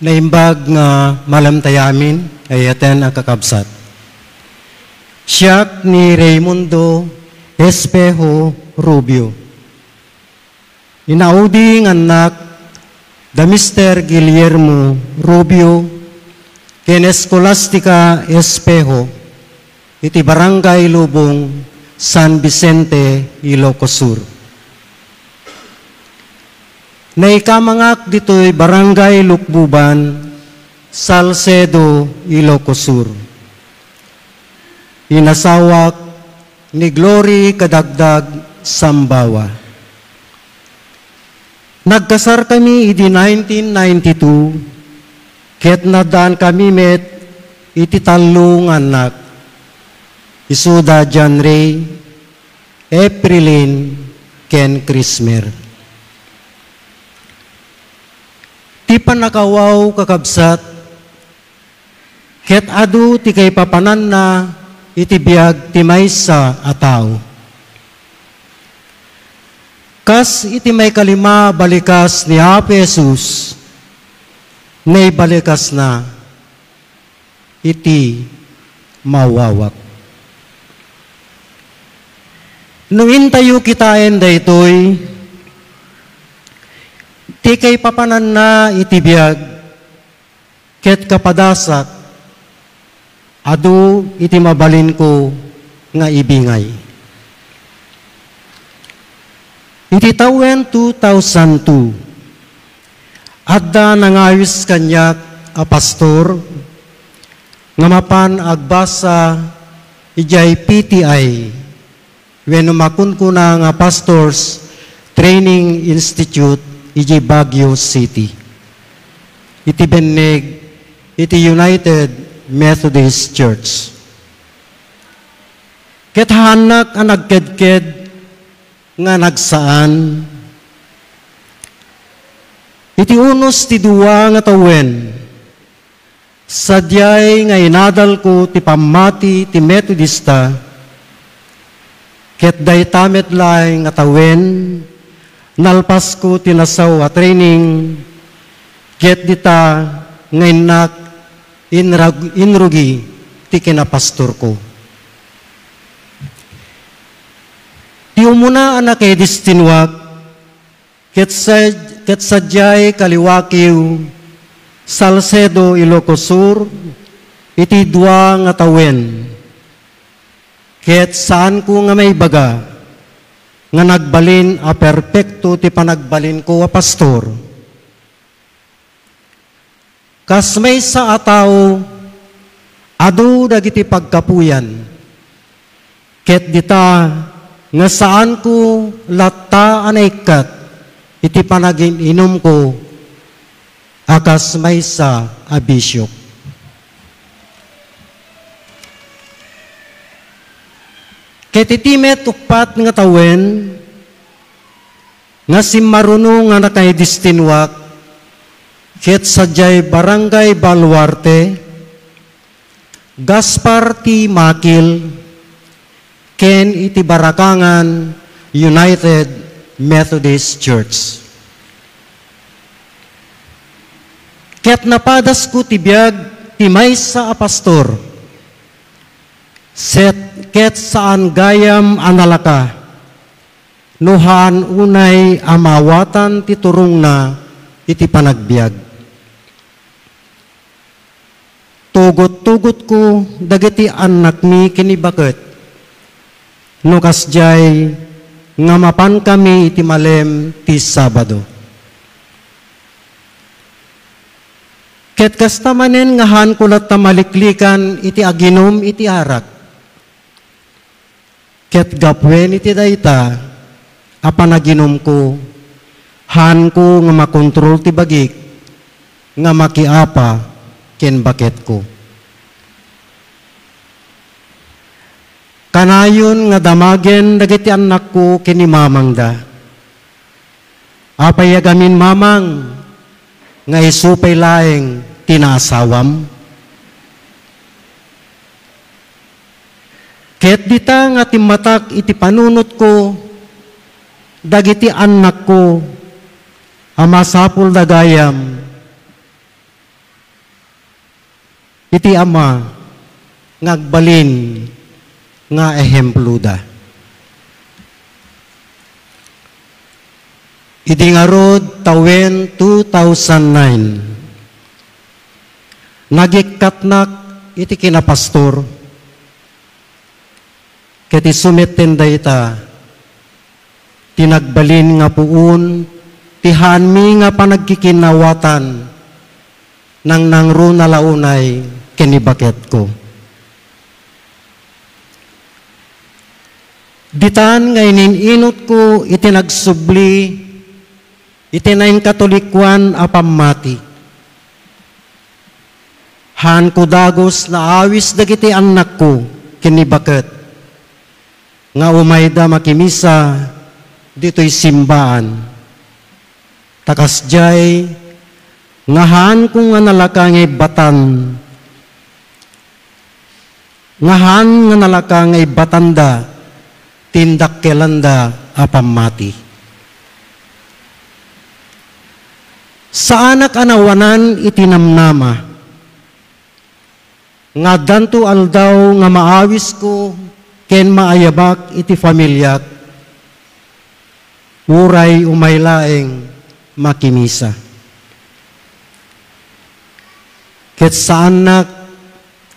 naimbag nga malamtayamin ayaten ang kakabsat. Siyak ni Raimundo Espejo Rubio. Inaudi ng anak da Mr. Guillermo Rubio ken Escolastica Espejo iti Barangay Lubong, San Vicente, Ilocos Sur. Naikamangak dito'y Barangay Lukbuban, Salcedo, Ilocos Sur. Inasawak ni Glory Kadagdag Sambawa. Nagkasar kami iti 1992, ket nadaan kami met iti talong anak. Isuda John Ray, Aprilin, Ken Crismer. Ti panakawaw kakabsat, ket adu ti kay papanan na iti biag ti maysa a tao. Kas iti may kalima balikas ni Apo Jesus, nay balikas na iti mawawak. Nung intayo kitain daytoy, ti kay papanan na itibiyag, ket kapadasak, adu iti mabalin ko nga ibingay. Iti tawen 2002, adda nangayos kanyak a pastor, nga mapan agbasa ijay PTI, when umakun ko na nga Pastors Training Institute iti Baguio City. Iti beneg, iti United Methodist Church. Ket hanak ang nagkedked nga nagsaan. Iti unos ti duwa nga tawen, sadyay nga inadal ko ti pamati ti Methodista, ket daytamet laing nga tawen, nalpas ko tinasaw a training, ket dita ngaynak inrugi ti kinapastor ko. Ti umuna anak kay distinwak, ket sadyay kaliwakiw, Salcedo, Ilocos Sur, iti dua nga tawen. Ket saan ko nga may baga, nga nagbalin a perpekto ti panagbalin ko a pastor. Kas may sa atao, adu dagiti pagkapuyan. Ket dita, nga saan ko latta anaykat, iti panagin inom ko, akas may sa abisyok. Ket itimet ukpat nga tawen, nga simaruno nga nakay distinwak, ket sadyay Barangay Baluarte, Gaspar T. Makil, ken iti Barakangan United Methodist Church. Ket napadas ko tibiyag ti maysa a pastor, ket saan gayam analaka, nuhan unay amawatan ti turong na iti panagbiag. Tugot-tugot ko dagiti anak mi kinibaket, no kasjay nga mapan kami iti malem ti Sabado. Ket kastamanen nga han kulat tamaliklikan iti aginom iti arak. Ket gapwen iti dayta, apanaginom ko, han ko nga makontrol ti bagik, nga makiapa, ken baket ko. Kanayon nga damagen dagiti anak ko ken ni mamang da. Apayagamin mamang, nga isupay laeng tinasawam. Ket dita nga timatak iti panunot ko, dagiti anak ko, amasapul dagayam, iti ama ngagbalin nga ehempluda. Iti ngarod tawen 2009, nagikatnak iti kinapastor, ket isumitten dayta, tinagbalin nga puun, tihan mi nga panagkikinawatan, nang nangro na launay kinibaket ko. Ditan nga ininot ko itinagsubli, itinayin katolikwan apamati. Han ko dagos na awis dagiti anak ko kinibaket, nga umayda makimisa dito'y simbaan. Takas jay, ngahan kung nga nalakangay batan, ngahan nga nalakangay batanda, tindak kelanda apamati. Sa anak anawanan itinamnama, nga danto aldaw nga maawis ko, ken maayabak iti familyak, uray umaylaeng makimisa. Ket sa anak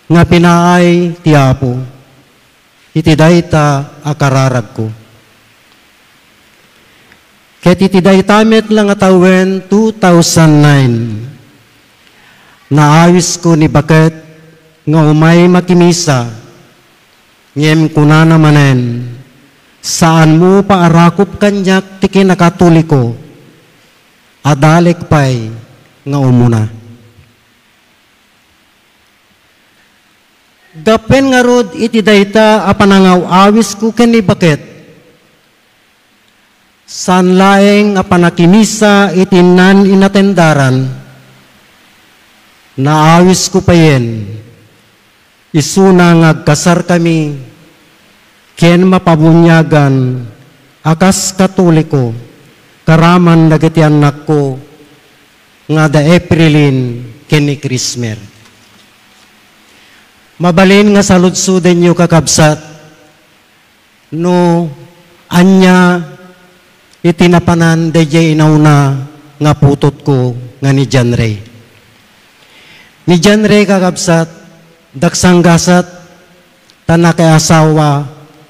nga pinaay ti Apo, iti dayta akararag ko. Ket iti daytamet lang atawen 2009, naawis ko ni baket nga umay makimisa, ngem kuna namanen, saan mo paarakop kanyak ti kinakatoliko, adalek pay nga umuna. Gapen nga rod iti dayta apanangaw awis ko ken ni baket, san laeng apanakimisa iti nan inatendaran, naawis ko payen, isuna ngagkasar kami, ken mapabunyagan, akas katoliko, karaman dagiti anak ko, nga da Aprilin ken ni Krismer. Mabalin nga saludsuden nyo kakabsat, no anya itinapanan dayjay inauna nga putot ko nga ni John Ray. Ni John Ray kakabsat, daksanggasat, tanakay asawa,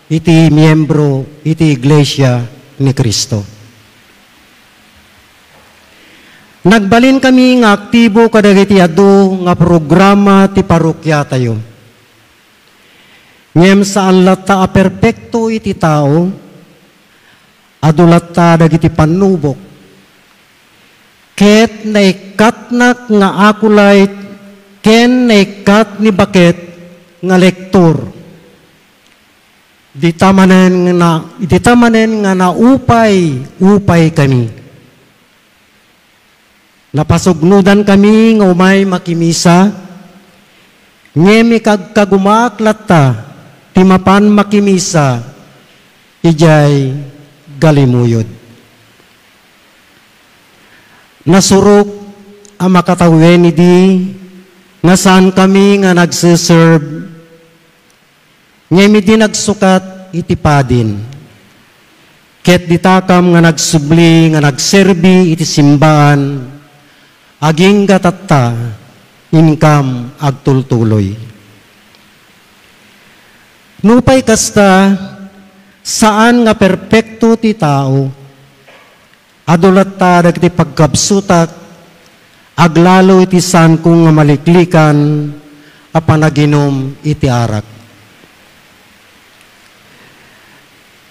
iti miyembro, iti iglesia ni Kristo. Nagbalin kami nga aktibo kadagiti adu nga programa ti parokya tayo. Ngem saan latta a perpekto iti tao, adu latta dagiti panubok. Ket naikatnak nga akulay, ken naikat ni baket nga lektor. Ditamanen nga upay kami. Napasugnudan kami nga umay makimisa, ngemi kagkagumaklat ta, timapan makimisa, ijay galimuyod. Nasurok ang makatawen idi, nga saan kami nga nagsiserve, ngemi di nagsukat itipadin. Ket ditakam nga nagsubli, nga nagserbi iti simbaan, aging gatatta, inkam agtultuloy. Nupay kasta, saan nga perpekto ti tao, adulat ta dagiti pagkabsutak, aglalo iti saan kung nga maliklikan, a panaginom iti arak.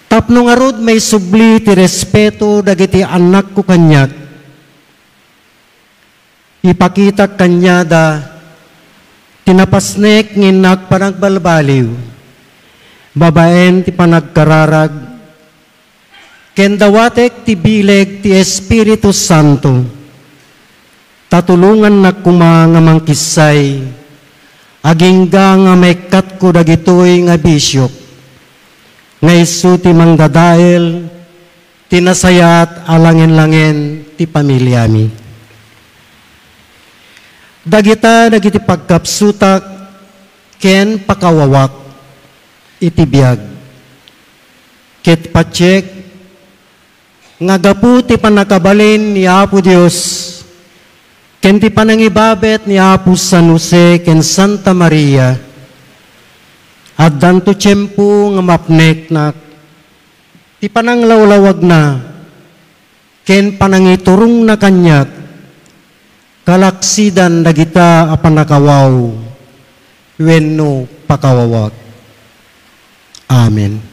Tapno nga rod may subli ti respeto dagiti anak ko kanyak, ipakita kanya da tinapasnek nginak panagbalbaliw, babaen ti panagkararag, ken dawatek ti bileg ti Espiritu Santo, tatulungan na kuma nga mangkisay, agingga nga may kat ko dagitoy nga bisyok, nga isu ti mangdadael, tinasayat alangin-langin ti pamilyami. Dagita dagiti pagkapsutak, ken pakawawak itibiyag. Ket patsek, nga gapu ti panakabalin ni Apo Dios, ken ti panangibabet ni Apo San Jose ken Santa Maria, at danto tiyempo nga mapnek na ti pananglawlawag na, ken panangiturong na kanyak, kalaksidan dagita a panakawaw, wenno pakawawag. Amen.